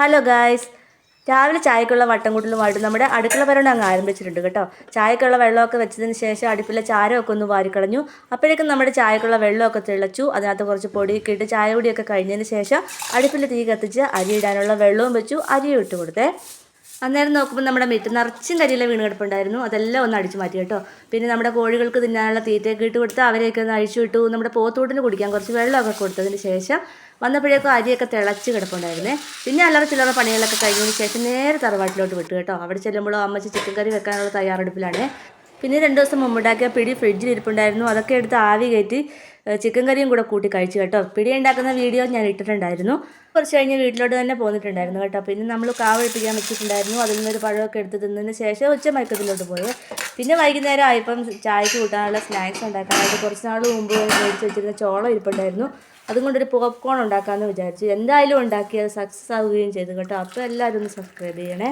Hello guys, രാവിലെ ചായക്കുള്ള വട്ടം കൂട്ടലുമായിട്ട് നമ്മുടെ അടുക്കള പരണ്ട് അങ്ങ് ആരംഭിച്ചിട്ടുണ്ട് കേട്ടോ. ചായക്കുള്ള വെള്ളമൊക്കെ വെച്ചതിന് ശേഷം അടുപ്പിലെ ചാരമൊക്കെ ഒന്ന് വാരിക്കളഞ്ഞു. അപ്പോഴേക്കും നമ്മുടെ ചായക്കുള്ള വെള്ളമൊക്കെ തിളച്ചു. അതിനകത്ത് കുറച്ച് പൊടിയൊക്കെ ഇട്ട് ചായ പൊടിയൊക്കെ കഴിഞ്ഞതിന് ശേഷം അടുപ്പിൽ തീ കത്തിച്ച് അരി ഇടാനുള്ള വെള്ളവും വെച്ചു, അരിയും ഇട്ട് കൊടുത്തേ. അന്നേരം നോക്കുമ്പോൾ നമ്മുടെ മിറ്റ് നിറച്ചും കരിയില വീണ് കിടപ്പുണ്ടായിരുന്നു. അതെല്ലാം ഒന്ന് അടിച്ചു മാറ്റി കേട്ടോ. പിന്നെ നമ്മുടെ കോഴികൾക്ക് തിന്നാനുള്ള തീറ്റയൊക്കെ ഇട്ട് കൊടുത്ത് അവരെയൊക്കെ ഒന്ന് അഴിച്ചു വിട്ടു. നമ്മുടെ പോത്തൂട്ടിന് കുടിക്കാൻ കുറച്ച് വെള്ളമൊക്കെ കൊടുത്തതിന് ശേഷം വന്നപ്പോഴേക്കും അരിയൊക്കെ തിളച്ച് കിടപ്പുണ്ടായിരുന്നേ. പിന്നെ അല്ലറ ചില്ലറ പണികളൊക്കെ കഴിഞ്ഞതിന് ശേഷം നേരെ തറവാട്ടിലോട്ട് വിട്ടു കേട്ടോ. അവിടെ ചെല്ലുമ്പോഴോ അമ്മച്ചി ചിക്കൻ കറി വെക്കാനുള്ള തയ്യാറെടുപ്പിലാണ്. പിന്നെ 2 ദിവസം മുമ്പുണ്ടാക്കിയ പിടി ഫ്രിഡ്ജിൽ ഇരിപ്പുണ്ടായിരുന്നു. അതൊക്കെ എടുത്ത് ആവി കയറ്റി ചിക്കൻ കറിയും കൂടെ കൂട്ടി കഴിച്ചു കേട്ടോ. പിടി ഉണ്ടാക്കുന്ന വീഡിയോ ഞാൻ ഇട്ടിട്ടുണ്ടായിരുന്നു. കുറച്ച് കഴിഞ്ഞ് വീട്ടിലോട്ട് തന്നെ പോന്നിട്ടുണ്ടായിരുന്നു കേട്ടോ. പിന്നെ നമ്മൾ കാവഴിപ്പിക്കാൻ വെച്ചിട്ടുണ്ടായിരുന്നു. അതിൽ നിന്നൊരു പഴമൊക്കെ എടുത്ത് തിന്നതിന് ശേഷം ഉച്ചമയക്കത്തിലോട്ട് പോയി. പിന്നെ വൈകുന്നേരം ആയപ്പം ചായക്ക് കൂട്ടാനുള്ള സ്നാക്സ് ഉണ്ടാക്കാനായിട്ട് കുറച്ച് നാൾ മുമ്പ് മേടിച്ച് വെച്ചിരുന്ന ചോളം ഇരിപ്പുണ്ടായിരുന്നു. അതും കൊണ്ടൊരു പോപ്കോൺ ഉണ്ടാക്കാമെന്ന് വിചാരിച്ചു. എന്തായാലും ഉണ്ടാക്കി അത് സക്സസ് ആവുകയും ചെയ്തു കേട്ടോ. അപ്പോൾ എല്ലാവരും ഒന്ന് സബ്സ്ക്രൈബ് ചെയ്യണേ.